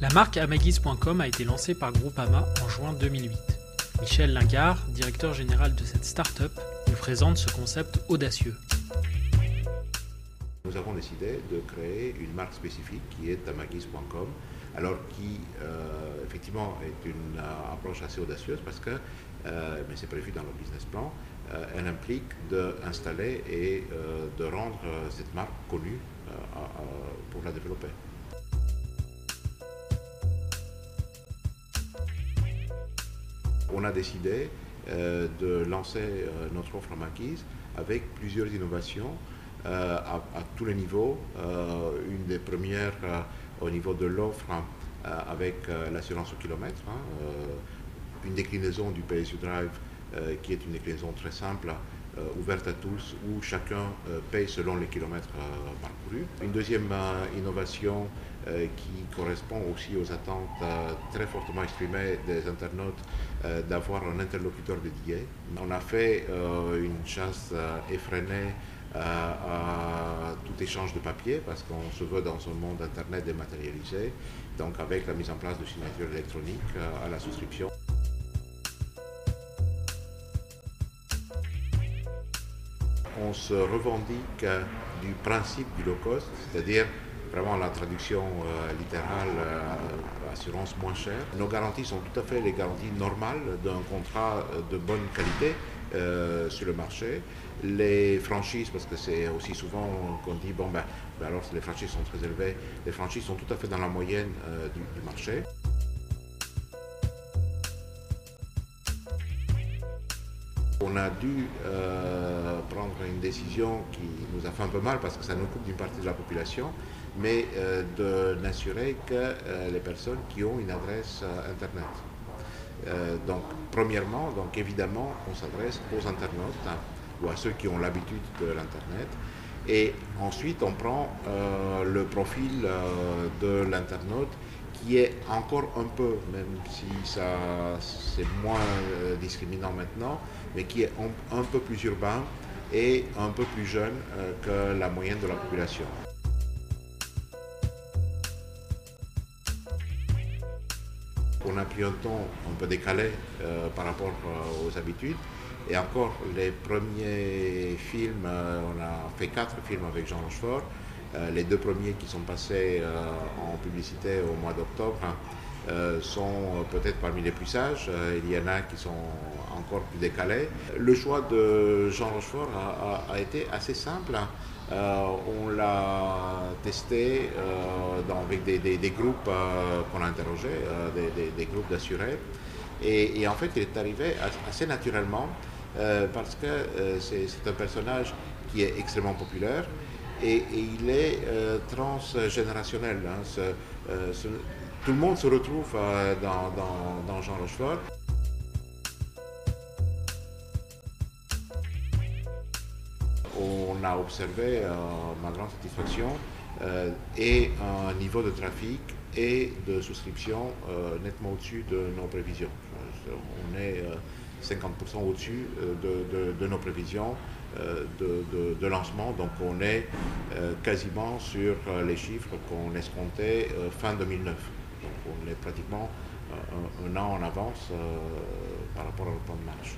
La marque Amaguise.com a été lancée par Groupama en juin 2008. Michel Lingard, directeur général de cette start-up, nous présente ce concept audacieux. Nous avons décidé de créer une marque spécifique qui est Amaguise.com, alors qui effectivement est une approche assez audacieuse parce que, mais c'est prévu dans le business plan, elle implique d'installer et de rendre cette marque connue pour la développer. On a décidé de lancer notre offre Amaguise avec plusieurs innovations à tous les niveaux. Une des premières au niveau de l'offre avec l'assurance au kilomètre, une déclinaison du PSU Drive qui est une déclinaison très simple, ouverte à tous, où chacun paye selon les kilomètres parcourus. Une deuxième innovation qui correspond aussi aux attentes très fortement exprimées des internautes d'avoir un interlocuteur dédié. On a fait une chasse effrénée à tout échange de papier parce qu'on se veut dans un monde internet dématérialisé, donc avec la mise en place de signatures électroniques à la souscription. On se revendique du principe du low cost, c'est-à-dire vraiment la traduction littérale, assurance moins chère. Nos garanties sont tout à fait les garanties normales d'un contrat de bonne qualité sur le marché. Les franchises, parce que c'est aussi souvent qu'on dit, bon ben alors les franchises sont très élevées, les franchises sont tout à fait dans la moyenne du marché. On a dû prendre une décision qui nous a fait un peu mal parce que ça nous coupe d'une partie de la population, mais de n'assurer que les personnes qui ont une adresse Internet. Donc, premièrement, évidemment, on s'adresse aux internautes ou à ceux qui ont l'habitude de l'Internet. Et ensuite, on prend le profil de l'internaute qui est encore un peu, même si c'est moins discriminant maintenant, mais qui est un peu plus urbain et un peu plus jeune que la moyenne de la population. On a pris un ton un peu décalé par rapport aux habitudes. Et encore, les premiers films, on a fait 4 films avec Jean Rochefort. Les 2 premiers qui sont passés en publicité au mois d'octobre sont peut-être parmi les plus sages. Il y en a qui sont encore plus décalés. Le choix de Jean Rochefort a été assez simple. On l'a testé avec des groupes qu'on a interrogés, des groupes d'assurés. Et en fait, il est arrivé assez naturellement parce que c'est un personnage qui est extrêmement populaire et il est transgénérationnel. Tout le monde se retrouve dans Jean Rochefort. On a observé, ma grande satisfaction, et un niveau de trafic et de souscription nettement au-dessus de nos prévisions. On est 50% au-dessus de nos prévisions de lancement, donc on est quasiment sur les chiffres qu'on escomptait fin 2009. Donc on est pratiquement un an en avance par rapport au plan de marche.